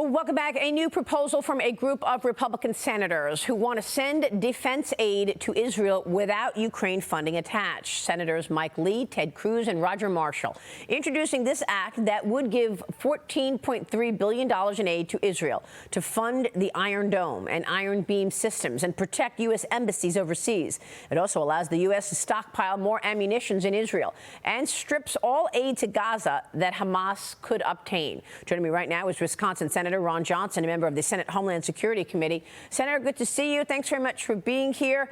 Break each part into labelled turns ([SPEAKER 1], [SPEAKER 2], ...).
[SPEAKER 1] Welcome back. A new proposal from a group of Republican senators who want to send defense aid to Israel without Ukraine funding attached. Senators Mike Lee, Ted Cruz, and Roger Marshall introducing this act that would give $14.3 billion in aid to Israel to fund the Iron Dome and Iron Beam systems and protect U.S. embassies overseas. It also allows the U.S. to stockpile more ammunition in Israel and strips all aid to Gaza that Hamas could obtain. Joining me right now is Wisconsin Senator Ron Johnson, a member of the Senate Homeland Security Committee. Senator, good to see you. Thanks very much for being here.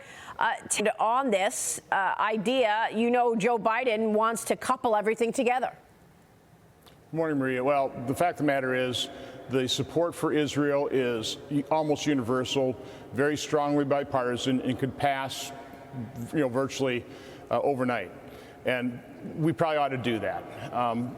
[SPEAKER 1] On this idea, you know Joe Biden wants to couple everything together.
[SPEAKER 2] Good morning, Maria. Well, the fact of the matter is the support for Israel is almost universal, very strongly bipartisan, and could pass, virtually overnight. And we probably ought to do that.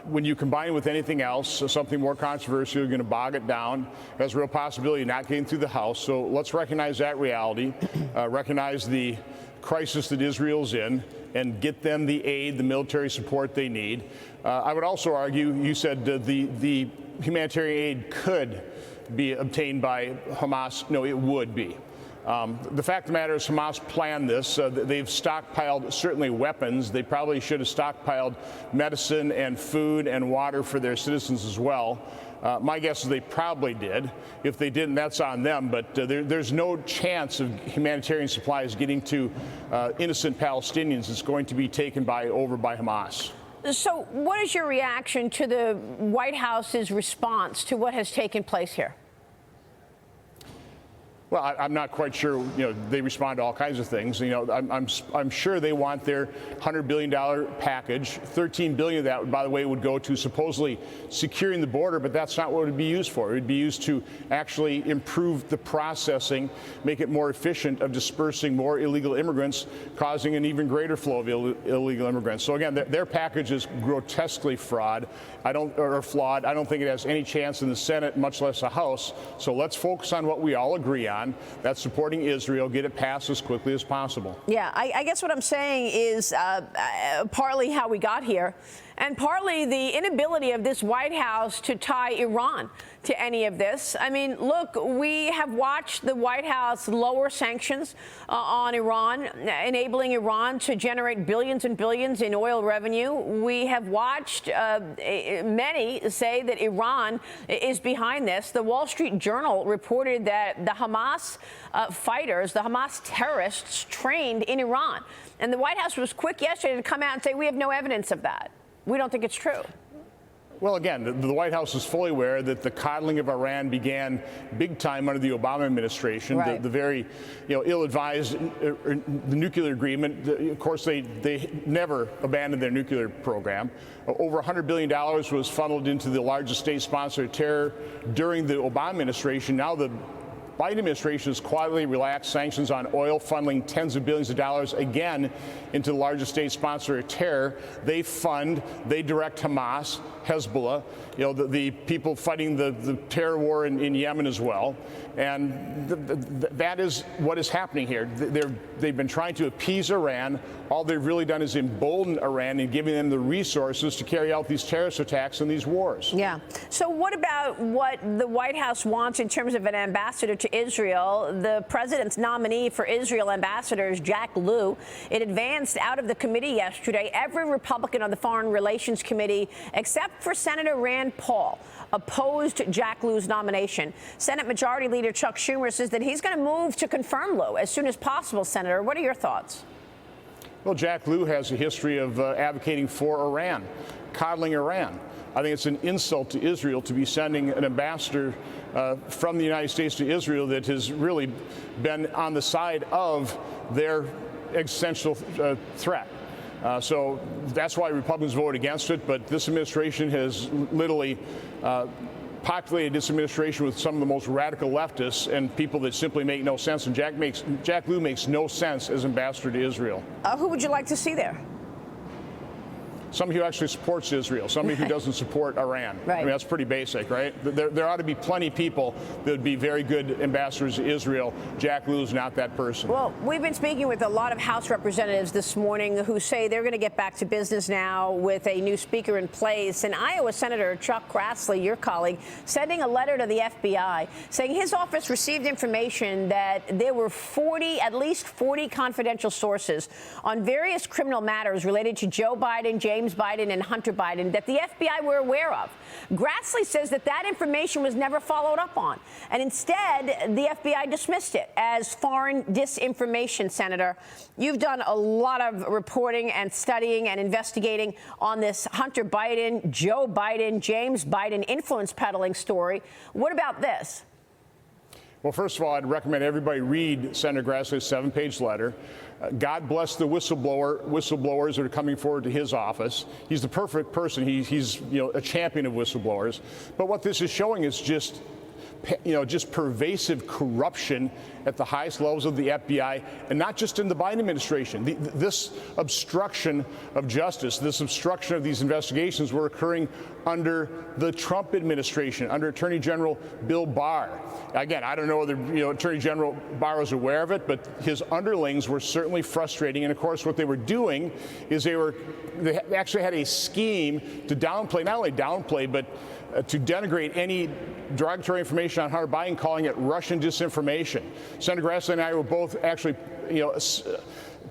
[SPEAKER 2] When you combine it with anything else, something more controversial, you're going to bog it down. There's a real possibility of not getting through the House. So let's recognize that reality, recognize the crisis that Israel's in, and get them the aid, the military support they need. I would also argue, you said the humanitarian aid could be obtained by Hamas. No, it would be. The fact of the matter is Hamas planned this. They've stockpiled certainly weapons. They probably should have stockpiled medicine and food and water for their citizens as well. My guess is they probably did. If they didn't, that's on them. But there's no chance of humanitarian supplies getting to innocent Palestinians. It's going to be taken over by Hamas.
[SPEAKER 1] So what is your reaction to the White House's response to what has taken place here?
[SPEAKER 2] Well, I'm not quite sure. They respond to all kinds of things. I'm sure they want their $100 billion package. $13 billion of that, by the way, would go to supposedly securing the border, but that's not what it would be used for. It would be used to actually improve the processing, make it more efficient of dispersing more illegal immigrants, causing an even greater flow of illegal immigrants. So again, their package is grotesquely flawed. I don't think it has any chance in the Senate, much less the House. So let's focus on what we all agree on. That's supporting Israel, get it passed as quickly as possible.
[SPEAKER 1] Yeah, I guess what I'm saying is partly how we got here and partly the inability of this White House to tie Iran to any of this. I mean, look, we have watched the White House lower sanctions on Iran, enabling Iran to generate billions and billions in oil revenue. We have watched many say that Iran is behind this. The Wall Street Journal reported that the Hamas fighters, the Hamas terrorists, trained in Iran. And the White House was quick yesterday to come out and say, we have no evidence of that. We don't think it's true.
[SPEAKER 2] Well, again, the White House is fully aware that the coddling of Iran began big time under the Obama administration. Right. The very, ill-advised the nuclear agreement. Of course, they never abandoned their nuclear program. Over $100 billion was funneled into the largest state sponsor of terror during the Obama administration. Now the Biden administration has quietly relaxed sanctions on oil, funneling tens of billions of dollars again into the largest state sponsor of terror. They direct Hamas, Hezbollah, the people fighting the terror war in Yemen as well. And that is what is happening here. They've been trying to appease Iran. All they've really done is embolden Iran and giving them the resources to carry out these terrorist attacks and these wars.
[SPEAKER 1] Yeah. So what about what the White House wants in terms of an ambassador to Israel? The president's nominee for Israel ambassador is Jack Lew. It advanced out of the committee yesterday. Every Republican on the Foreign Relations Committee, except for Senator Rand Paul, opposed Jack Lew's nomination. Senate Majority Leader Chuck Schumer says that he's going to move to confirm Lew as soon as possible. Senator, what are your thoughts?
[SPEAKER 2] Well, Jack Lew has a history of advocating for Iran, coddling Iran. I think it's an insult to Israel to be sending an ambassador from the United States to Israel that has really been on the side of their existential threat. So that's why Republicans voted against it. But this administration has literally populated this administration with some of the most radical leftists and people that simply make no sense. And Jack Lew makes no sense as ambassador to Israel.
[SPEAKER 1] Who would you like to see there?
[SPEAKER 2] somebody who actually supports Israel, somebody who doesn't support Iran.
[SPEAKER 1] Right.
[SPEAKER 2] I mean, that's pretty basic, right? There ought to be plenty of people that would be very good ambassadors to Israel. Jack Lew is not that person.
[SPEAKER 1] Well, we've been speaking with a lot of House representatives this morning who say they're going to get back to business now with a new speaker in place. And Iowa Senator Chuck Grassley, your colleague, sending a letter to the FBI saying his office received information that there were at least 40 confidential sources on various criminal matters related to Joe Biden, James Biden, and Hunter Biden that the FBI were aware of. Grassley says that information was never followed up on, and instead the FBI dismissed it as foreign disinformation. Senator, you've done a lot of reporting and studying and investigating on this Hunter Biden, Joe Biden, James Biden influence peddling story. What about this?
[SPEAKER 2] Well, first of all, I'd recommend everybody read Senator Grassley's 7-page letter. God bless the whistleblowers that are coming forward to his office. He's the perfect person. He's a champion of whistleblowers. But what this is showing is just pervasive corruption at the highest levels of the FBI, and not just in the Biden administration. This obstruction of justice, this obstruction of these investigations were occurring under the Trump administration, under Attorney General Bill Barr. Again, I don't know whether Attorney General Barr was aware of it, but his underlings were certainly frustrating. And of course, what they were doing is they actually had a scheme to downplay, not only downplay, but to denigrate any derogatory information on Hunter Biden, calling it Russian disinformation. Senator Grassley and I were both actually,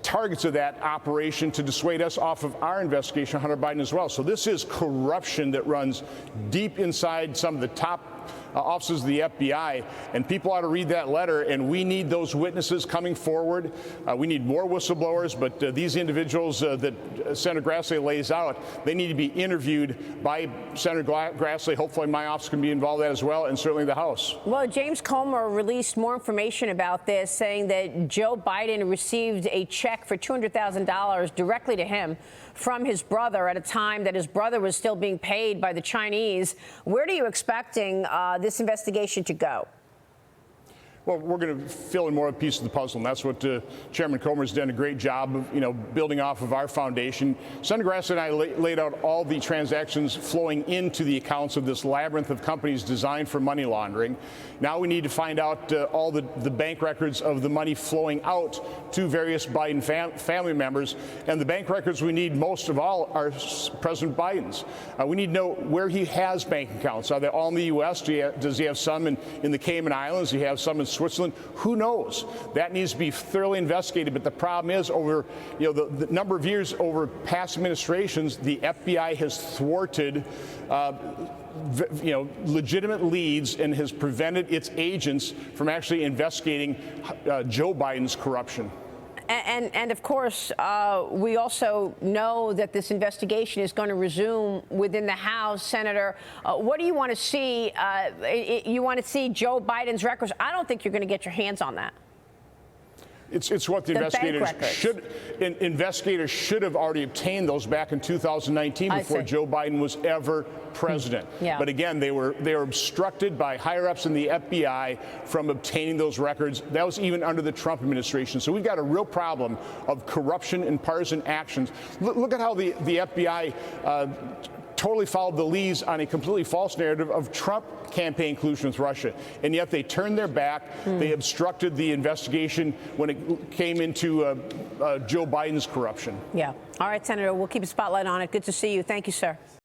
[SPEAKER 2] targets of that operation to dissuade us off of our investigation of Hunter Biden as well. So this is corruption that runs deep inside some of the top offices of the FBI, and people ought to read that letter, and we need those witnesses coming forward. We need more whistleblowers, but these individuals that Senator Grassley lays out, they need to be interviewed by Senator Grassley. Hopefully my office can be involved in that as well, and certainly the House.
[SPEAKER 1] Well, James Comer released more information about this, saying that Joe Biden received a check for $200,000 directly to him from his brother at a time that his brother was still being paid by the Chinese. Where are you expecting this investigation to go?
[SPEAKER 2] Well, we're going to fill in more of a piece of the puzzle, and that's what Chairman Comer's done a great job of, building off of our foundation. Senator Grassley and I laid out all the transactions flowing into the accounts of this labyrinth of companies designed for money laundering. Now we need to find out all the bank records of the money flowing out to various Biden family members, and the bank records we need most of all are President Biden's. We need to know where he has bank accounts. Are they all in the U.S.? Does he have some in the Cayman Islands? Does he have some in Switzerland? Who knows? That needs to be thoroughly investigated. But the problem is, over the number of years over past administrations, the FBI has thwarted legitimate leads and has prevented its agents from actually investigating Joe Biden's corruption.
[SPEAKER 1] And of course, we also know that this investigation is going to resume within the House. Senator, what do you want to see? You want to see Joe Biden's records? I don't think you're going to get your hands on that.
[SPEAKER 2] It's what the investigators should have already obtained those back in 2019 before Joe Biden was ever president.
[SPEAKER 1] Yeah.
[SPEAKER 2] But again, they were obstructed by higher-ups in the FBI from obtaining those records. That was even under the Trump administration. So we've got a real problem of corruption and partisan actions. Look at how the FBI totally followed the leads on a completely false narrative of Trump campaign collusion with Russia. And yet they turned their back. They obstructed the investigation when it came into Joe Biden's corruption.
[SPEAKER 1] Yeah. All right, Senator, we'll keep a spotlight on it. Good to see you. Thank you, sir.